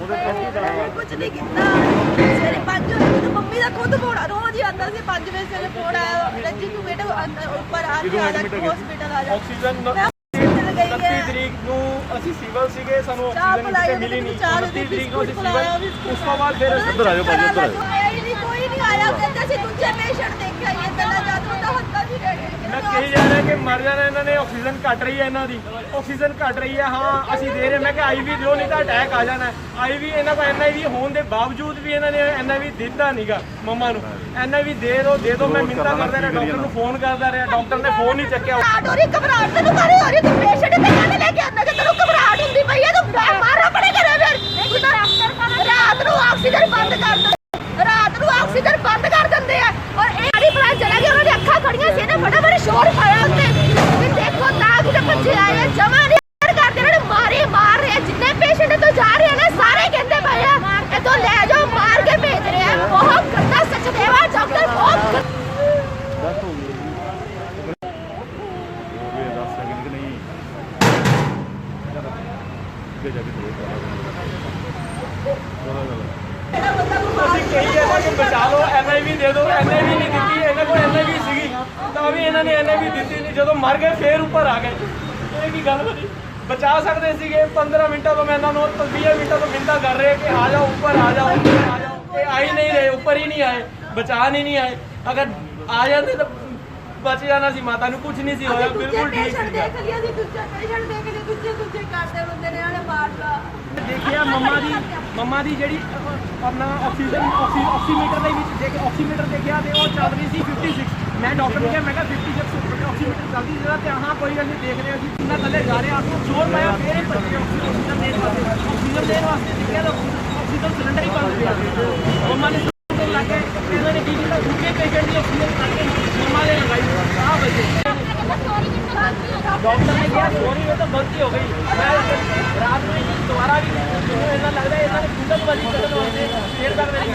कुछ नहीं किया सवेरे 5 बजे तो मम्मी का खुद फोन रोज ही आता सी 5 बजे सवेरे फोन आया रजी तू बेटा ऊपर आ जा हॉस्पिटल आ जा ਆਕਸੀਜਨ 29 ਤਰੀਕ ਨੂੰ ਅਸੀਂ ਸਿਵਲ ਸੀਗੇ ਸਾਨੂੰ ਆਕਸੀਜਨ ਕਿਤੇ ਮਿਲੀ ਨਹੀਂ 29 ਤਰੀਕ ਨੂੰ ਅਸੀਂ ਸਿਵਲ ਉਸ ਤੋਂ ਬਾਅਦ ਫਿਰ ਉੱਧਰ ਆ ਜਾਓ ਭਾਈ ਉੱਧਰ ਆਇਆ ਹੀ ਨਹੀਂ ਕੋਈ ਨਹੀਂ ਆਇਆ ਕਹਿੰਦੇ ਅਸੀਂ ਦੂਜੇ ਪੇਸ਼ੈਂਟ ਦੇਖਿਆ ਇਹ ਪਹਿਲਾਂ ਜਦ ਨੂੰ ਤਾਂ ਹੱਥਾਂ ਵੀ ਰਹਿ ਗਏ ਮੈਂ ਕਹੀ ਜਾ ਰਿਹਾ ਕਿ ਮਰ ਜਾਣਾ ਇਹਨਾਂ ਨੇ ਆਕਸੀਜਨ ਘਟ ਰਹੀ ਹੈ ਇਹਨਾਂ ਦੀ ਆਕਸੀਜਨ ਘਟ ਰਹੀ ਹੈ ਹਾਂ ਅਸੀਂ ਦੇ ਰਹੇ ਮੈਂ ਕਿ ਆਈਵੀ ਦਿਓ ਨਹੀਂ ਤਾਂ ਅਟੈਕ ਆ ਜਾਣਾ ਆਈਵੀ ਇਹਨਾਂ ਕੋਲ ਐਨਆਈਵੀ ਹੋਣ ਦੇ ਬਾਵਜੂਦ ਵੀ ਇਹਨਾਂ ਨੇ ਐਨਆਈਵੀ ਦਿੱਤਾ ਨਹੀਂਗਾ ਮੰਮਾ ਨੂੰ ਐਨਆਈਵੀ ਦੇ ਦਿਓ ਮੈਂ ਮਿੰਤਾ ਕਰਦਾ ਰਿਹਾ ਡਾਕਟਰ ਨੂੰ ਫੋਨ ਕਰਦਾ ਰਿਹਾ ਡਾਕਟਰ ਨੇ ਫੋਨ ਨਹੀਂ ਚੱਕਿਆ ਘਬਰਾਹਟ ਤੈਨੂੰ ਮਾਰੀ ਹੋ ਰਹੀ ਤੂੰ ਪੇਸ਼ੈਂਟ ਤੇ ਕਹਿੰਦੇ ਲੈ ਕੇ ਆਂਦਾ ਕਿ ਤੈਨੂੰ ਘਬਰਾਹਟ ਹੁੰਦੀ ਪਈ ਹੈ ਤੂੰ ਬਾਹਰ ਆਪਣੇ ਘਰੇ ਫਿਰ ਰਾਤ ਨੂੰ ਆਕਸੀਜਨ ਬੰਦ ਕਰ ਦਿੰਦੇ ਰਾਤ ਨੂੰ ਆਕਸੀਜਨ ਬੰਦ ਕਰ ਦਿੰਦੇ ਆ ਔਰ ਇਹ ਆੜੀ ਭਰਾ ਚਲਾ ਗਿਆ ਉਹਨਾਂ ਦੀ ਅੱਖਾਂ ਖੜੀਆਂ ਸੀ ਇਹਨੇ ਫਟਾਫਟ ਸ਼ੋਰ ਪਾਇਆ ਉੱਤੇ ਵੀ ਦੇਖੋ ਦਾਗ ਦੇ ਬੱਚੇ ਆਏ ਜਮਾ ਨਹੀਂ ਕਰਦੇ ਇਹਨਾਂ ਨੂੰ ਮਾਰ ਰਹੇ ਜਿੰਨੇ ਪੇਸ਼ੈਂਟ ਤੋਂ ਜਾ ਰਹੇ ਨੇ ਸਾਰੇ ਕਹਿੰਦੇ ਪਏ ਆ ਇਹ ਤੋਂ ਲੈ ਜਾਓ ਮਾਰ ਕੇ ਭੇਜ ਰਹੇ ਆ ਬਹੁਤ ਗੰਦਾ ਸਚਦੇਵਾ ਡਾਕਟਰ ਬਹੁਤ ਅਸੀਂ ਕਹੀ ਜਾਂਦਾ ਕਿ ਬਚਾ ਲਓ ਐਨਆਈਵੀ ਦੇ ਦਿਓ ਐਨਆਈਵੀ ਨਹੀਂ ਦਿੱਤੀ ਇਹਨਾਂ ਕੋਲ ਐਨਆਈਵੀ ਸੀਗੀ ਤਾਂ ਵੀ ਇਹਨਾਂ ਨੇ ਐਨਆਈਵੀ ਦਿੱਤੀ ਨਹੀਂ ਜਦੋਂ ਮਰ ਗਏ ਫੇਰ ਉੱਪਰ ਆ ਗਏ ਇਹ ਕੀ ਗੱਲ ਬਣੀ ਬਚਾ ਸਕਦੇ ਸੀਗੇ 15 ਮਿੰਟਾਂ ਤੋਂ ਮੈਂ ਇਹਨਾਂ ਨੂੰ 20 ਮਿੰਟਾਂ ਤੋਂ ਮਿੰਤਾ ਕਰ ਰਹੇ ਕਿ ਆ ਜਾਓ ਉੱਪਰ ਆ ਜਾਓ ਇਹ ਆ ਹੀ ਨਹੀਂ ਰਹੇ ਉੱਪਰ ਹੀ ਨਹੀਂ ਆਏ ਬਚਾ ਨਹੀਂ ਆਏ ਅਗਰ ਆ ਜਾਂਦੇ ਤਾਂ ਬਚ ਜਾਣਾ ਸੀ ਮਾਤਾ ਨੂੰ ਕੁਝ ਨਹੀਂ ਸੀ ਹੋਇਆ ਬਿਲਕੁਲ ਠੀਕ ਸੀ ਦੇਖ ਲਿਆ ਸੀ ਦੂਜਾ ਪੇਸ਼ੈਂਟ ਦੇਖ ਲਿਆ ਦੂਜੇ ਕਰਦੇ ਬੰਦੇ ਨੇ ਆਲੇ ਮਾਰਦਾ ਦੇਖਿਆ ਮੰਮਾ ਦੀ ਜਿਹੜੀ ਆਪਣਾ ਆਕਸੀਮੀਟਰ ਦੇ ਵਿੱਚ ਦੇਖ ਆਕਸੀਮੀਟਰ ਦੇਖਿਆ ਤੇ ਉਹ ਚੱਲ ਰਹੀ ਸੀ 56 ਮੈਂ ਡਾਕਟਰ ਨੂੰ ਕਿਹਾ ਮੈਂ ਕਿਹਾ 56 ਆਕਸੀਮੀਟਰ ਚੱਲਦੀ ਜਰਾ ਤੇ ਹਾਂ ਕੋਈ ਗੱਲ ਨਹੀਂ ਦੇਖ ਰਹੇ ਅਸੀਂ ਕਿੰਨਾ ਥੱਲੇ ਜਾ ਰਹੇ ਆਪਕੋ ਜ਼ੋਰ ਪਾਇਆ ਮੇਰੇ ਬੱਚੇ ਆਕਸੀਜਨ ਦੇਣ ਵਾਸਤੇ ਦੇਖਿਆ ਤਾਂ ਆਕਸੀਜਨ ਸਿਲੰਡਰ ਹੀ ਬੰਦ ਪਿਆ ਮੰਮਾ ਨੇ ਲੱਗੇ ਇਹਨਾਂ ਨੇ ਕੀ ਕੀਤਾ ਦੂਜੇ ਪੇਸ਼ੈਂਟ ਦੀ ਆਕਸੀਜਨ ਕੱਢ ਕੇ ਮੰਮਾ ਨੇ ਲਗਾਈ ਆ ਬਚੇ डॉक्टर ने कहा सॉरी ये तो गलती हो गई मैं रात में दोबारा भी मुझे ऐसा लग रहा है इन्होंने कूदन वाली कदम वाले फिर तक मेरी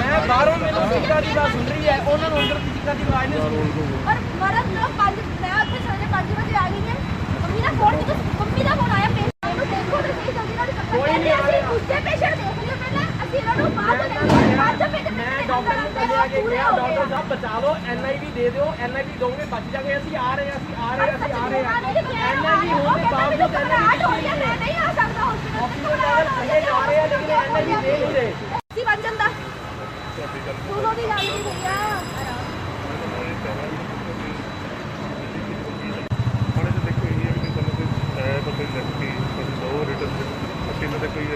मैं बाहरों में लोग चिक्का की बात सुन रही है उन्होंने अंदर चिक्का की आवाज नहीं सुनी और मरद लोग 5 बजे आ गई है मम्मी ना फोन की मम्मी का फोन आया पेशेंट को देखो तो नहीं जल्दी ना कोई नहीं आ रहा दूसरे पेशेंट देख लियो पहले ਅਸੀਂ ਇਹਨਾਂ ਨੂੰ ਬਾਅਦ मैं डॉक्टर ने चले आके गया डॉक्टर साहब बचा लो एनआईवी दे दो एनआईवी दोगे बच जाएंगे ਅਸੀਂ ਆ ਰਹੇ एनआईवी होने के बावजूद एनआईवी नहीं आ सकता हॉस्पिटल थले जा रहे हैं लेकिन एनआईवी दे नहीं रहे ਅਸੀਂ ਬਚ ਜਾਂਦਾ ਤੂੰ ਦੀ ਗੱਲ ਨਹੀਂ ਭਈਆ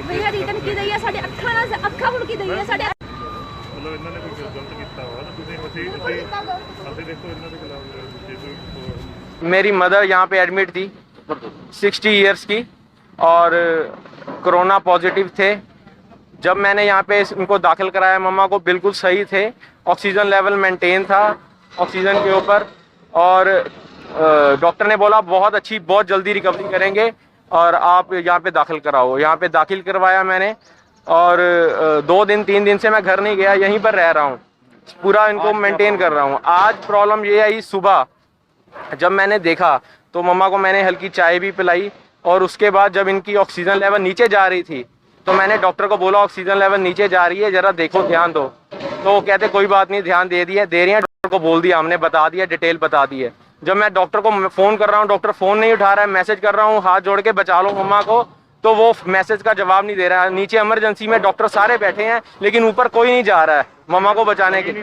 भैया रिटर्न की गई है साढ़े अखा मुड़ की गई है साढ़े मतलब इन्होंने कोई गलत किया हुआ ना तुझे देखो इन्होंने के खिलाफ मेरी मदर यहाँ पे एडमिट थी 60 इयर्स की और कोरोना पॉजिटिव थे जब मैंने यहाँ पे इनको दाखिल कराया मम्मा को बिल्कुल सही थे ऑक्सीजन लेवल मेंटेन था ऑक्सीजन के ऊपर और डॉक्टर ने बोला बहुत जल्दी रिकवरी करेंगे और आप यहाँ पे दाखिल कराओ यहाँ पे दाखिल करवाया मैंने और 2 दिन 3 दिन से मैं घर नहीं गया यहीं पर रह रहा हूँ पूरा इनको मेंटेन कर रहा हूँ आज प्रॉब्लम ये आई सुबह जब मैंने देखा तो मम्मा को मैंने हल्की चाय भी पिलाई और उसके बाद जब इनकी ऑक्सीजन लेवल नीचे जा रही थी तो मैंने डॉक्टर को बोला ऑक्सीजन लेवल नीचे जा रही है ज़रा देखो ध्यान दो तो वो कहते कोई बात नहीं ध्यान दे रही है डॉक्टर को बोल दिया हमने बता दिया डिटेल बता दी है जब मैं डॉक्टर को फ़ोन कर रहा हूँ डॉक्टर फ़ोन नहीं उठा रहा है मैसेज कर रहा हूँ हाथ जोड़ के बचा लो मम्मा को तो वो मैसेज का जवाब नहीं दे रहा है नीचे इमरजेंसी में डॉक्टर सारे बैठे हैं लेकिन ऊपर कोई नहीं जा रहा है मम्मा को बचाने के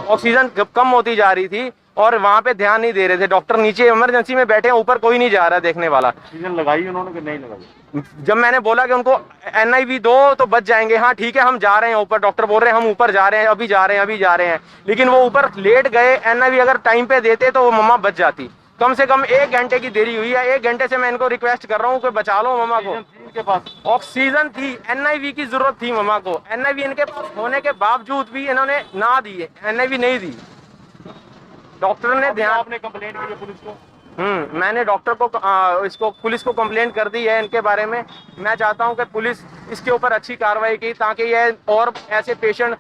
ऑक्सीजन कम होती जा रही थी और वहाँ पे ध्यान नहीं दे रहे थे डॉक्टर नीचे इमरजेंसी में बैठे हैं ऊपर कोई नहीं जा रहा है देखने वाला ऑक्सीजन लगाई उन्होंने कि नहीं लगाई जब मैंने बोला कि उनको एनआईवी दो तो बच जाएंगे हाँ ठीक है हम जा रहे हैं ऊपर डॉक्टर बोल रहे हैं हम ऊपर जा रहे हैं अभी जा रहे हैं लेकिन वो ऊपर लेट गए एनआईवी अगर टाइम पे देते तो वो मम्मा बच जाती कम से कम 1 घंटे की देरी हुई है 1 घंटे से मैं इनको रिक्वेस्ट कर रहा हूँ कि बचा लो मम्मा को इनके पास ऑक्सीजन थी एनआईवी की जरूरत थी मम्मा को एनआईवी इनके पास होने के बावजूद भी इन्होंने ना दी एनआईवी नहीं दी डॉक्टर ने ध्यान आपने कंप्लेंट की पुलिस को मैंने डॉक्टर को इसको पुलिस को कंप्लेंट कर दी है इनके बारे में मैं चाहता हूं कि पुलिस इसके ऊपर अच्छी कार्रवाई की ताकि ये और ऐसे पेशेंट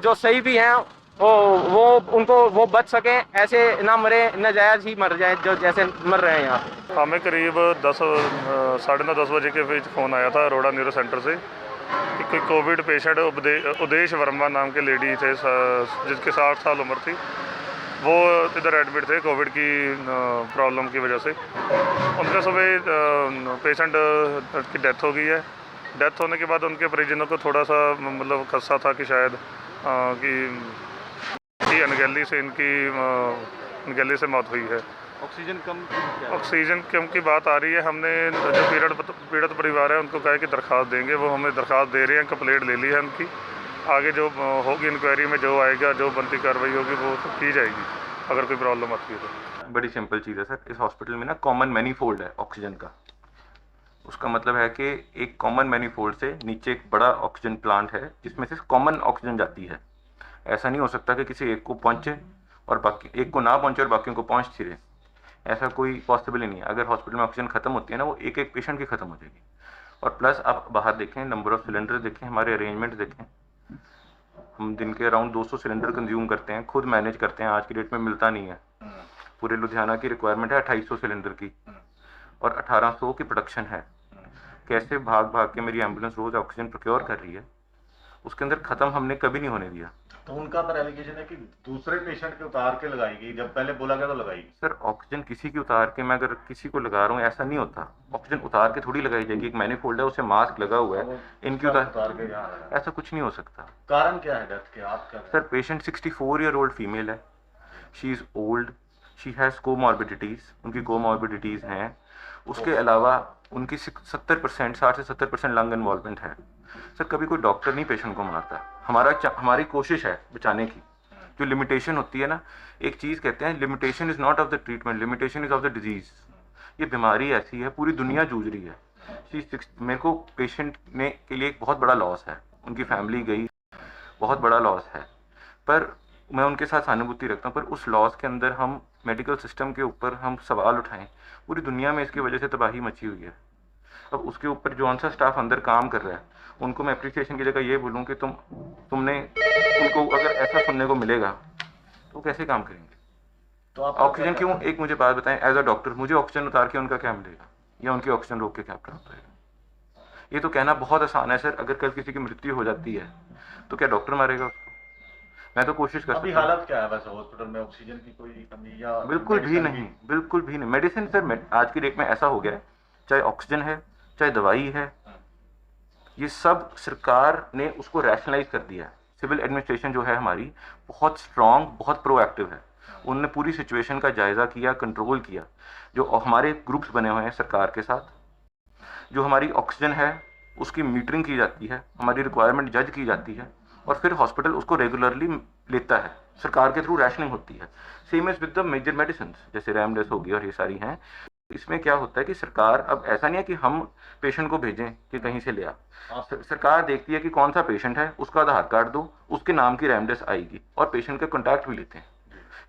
जो सही भी हैं वो उनको वो बच सकें, ऐसे ना मरे, नाजायज ही मर जाए जो जैसे मर रहे हैं यहाँ। हमें करीब 9:30 बजे के बीच फ़ोन आया था अरोड़ा न्यूरो सेंटर से कि कोई कोविड पेशेंट उदेश वर्मा नाम के लेडी थे, जिसके 60 साल उम्र थी। वो इधर एडमिट थे कोविड की प्रॉब्लम की वजह से। उनका सुबह पेशेंट की डेथ हो गई है। डेथ होने के बाद उनके परिजनों को थोड़ा सा मतलब खदशा था कि शायद कि अनगैली से अनगैली से मौत हुई है। ऑक्सीजन कम की बात आ रही है। हमने जो पीड़ित परिवार है उनको कहा कि दरख्वास्त देंगे, वो हमें दरख्वास्त दे रहे हैं, कंप्लेंट ले ली है उनकी। आगे जो होगी इंक्वायरी में जो आएगा, जो बनती कार्रवाई होगी वो की जाएगी अगर कोई प्रॉब्लम आती है तो। बड़ी सिंपल चीज़ है सर, इस हॉस्पिटल में ना कॉमन मैनीफोल्ड है ऑक्सीजन का। उसका मतलब है कि एक कॉमन मैनीफोल्ड से नीचे एक बड़ा ऑक्सीजन प्लांट है जिसमें से कॉमन ऑक्सीजन जाती है। ऐसा नहीं हो सकता कि किसी एक को पहुंचे और बाकी एक को ना पहुंचे और बाकियों को पहुंचती रहे। ऐसा कोई पॉसिबल ही नहीं है। अगर हॉस्पिटल में ऑक्सीजन खत्म होती है ना, वो एक एक पेशेंट की खत्म हो जाएगी। और प्लस आप बाहर देखें, नंबर ऑफ सिलेंडर देखें, हमारे अरेंजमेंट देखें। हम दिन के अराउंड 200 सिलेंडर कंज्यूम करते हैं, खुद मैनेज करते हैं। आज की डेट में मिलता नहीं है। पूरे लुधियाना की रिक्वायरमेंट है 2800 सिलेंडर की और 1800 की प्रोडक्शन है। कैसे भाग भाग के मेरी एम्बुलेंस रोज ऑक्सीजन प्रोक्योर कर रही है, उसके अंदर खत्म हमने कभी नहीं होने दिया। तो उनका पर एलिगेशन है कि दूसरे पेशेंट के उतार के लगाएगी, जब पहले बोला गया तो लगाएगी। सर ऑक्सीजन किसी की उतार के मैं अगर किसी को लगा रहा हूँ, ऐसा नहीं होता। ऑक्सीजन उतार के थोड़ी लगाई जाएगी। एक मैनीफोल्ड है, उसे मास्क लगा हुआ है, इनकी उतार के यहाँ लगाया। ऐसा कुछ नहीं हो सकता। कारण क्या है डेथ के, आप क्या sir patient 64 year old female है। She is old, she has comorbidities, उनकी कोमॉर्बिडिटीज़ हैं। उसके अलावा उनकी 70% 60 से 70% लंग इन्वॉल्वमेंट है। सर कभी कोई डॉक्टर नहीं पेशेंट को मारता। हमारी कोशिश है बचाने की। जो लिमिटेशन होती है ना, एक चीज़ कहते हैं, limitation is not of the treatment, limitation is of the disease. ये बीमारी ऐसी है, पूरी दुनिया जूझ रही है। मेरे को पेशेंट ने के लिए एक बहुत बड़ा लॉस है, उनकी फैमिली गई, बहुत बड़ा लॉस है। पर मैं उनके साथ सहानुभूति रखता हूँ, पर उस लॉस के अंदर हम मेडिकल सिस्टम के ऊपर हम सवाल उठाएं। पूरी दुनिया में इसकी वजह से तबाही मची हुई है। अब उसके ऊपर जो सा स्टाफ अंदर काम कर रहा है, उनको मैं अप्रिसिएशन की जगह ये बोलूँ कि तुमने उनको अगर ऐसा सुनने को मिलेगा तो कैसे काम करेंगे। तो आप ऑक्सीजन क्यों, एक मुझे बात बताएं, एज अ डॉक्टर मुझे ऑक्सीजन उतार के उनका क्या मिलेगा या उनकी ऑक्सीजन रोक के क्या प्राप्त होगा। ये तो कहना बहुत आसान है सर। अगर कल किसी की मृत्यु हो जाती है तो क्या डॉक्टर मारेगा उसको? मैं तो कोशिश कर सकता हूं। हालत क्या है वैसे हॉस्पिटल में, ऑक्सीजन की कोई कमी या? बिल्कुल भी नहीं, बिल्कुल भी नहीं। मेडिसिन सर आज की डेट में ऐसा हो गया है, चाहे ऑक्सीजन है चाहे दवाई है, ये सब सरकार ने उसको रैशनलाइज कर दिया है। सिविल एडमिनिस्ट्रेशन जो है हमारी बहुत स्ट्रांग, बहुत प्रोएक्टिव है। उन्होंने पूरी सिचुएशन का जायजा किया, कंट्रोल किया। जो हमारे ग्रुप्स बने हुए हैं सरकार के साथ, जो हमारी ऑक्सीजन है उसकी मीटरिंग की जाती है, हमारी रिक्वायरमेंट जज की जाती है और फिर हॉस्पिटल उसको रेगुलरली लेता है। सरकार के थ्रू रैशनिंग होती है। Same as with the major medicine, जैसे रैमडेस होगी और ये सारी हैं। इसमें क्या होता है कि सरकार, अब ऐसा नहीं है कि हम पेशेंट को भेजें कि कहीं से ले आ। सरकार देखती है कि कौन सा पेशेंट है, उसका आधार कार्ड दो, उसके नाम की रैमडेस आएगी और पेशेंट का कॉन्टैक्ट भी लेते हैं।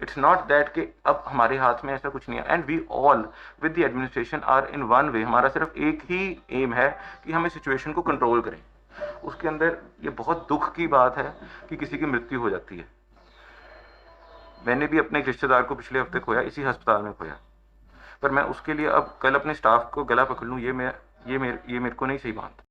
इट्स नॉट दैट कि अब हमारे हाथ में ऐसा कुछ नहीं है। And we all with the administration are in one way. हमारा सिर्फ एक ही एम है कि हमें सिचुएशन को कंट्रोल करें। उसके अंदर ये बहुत दुख की बात है कि किसी की मृत्यु हो जाती है। मैंने भी अपने एक रिश्तेदार को पिछले हफ्ते खोया, इसी अस्पताल में खोया। पर मैं उसके लिए अब कल अपने स्टाफ को गला पकड़ लूँ, ये मेरे को नहीं सही बात।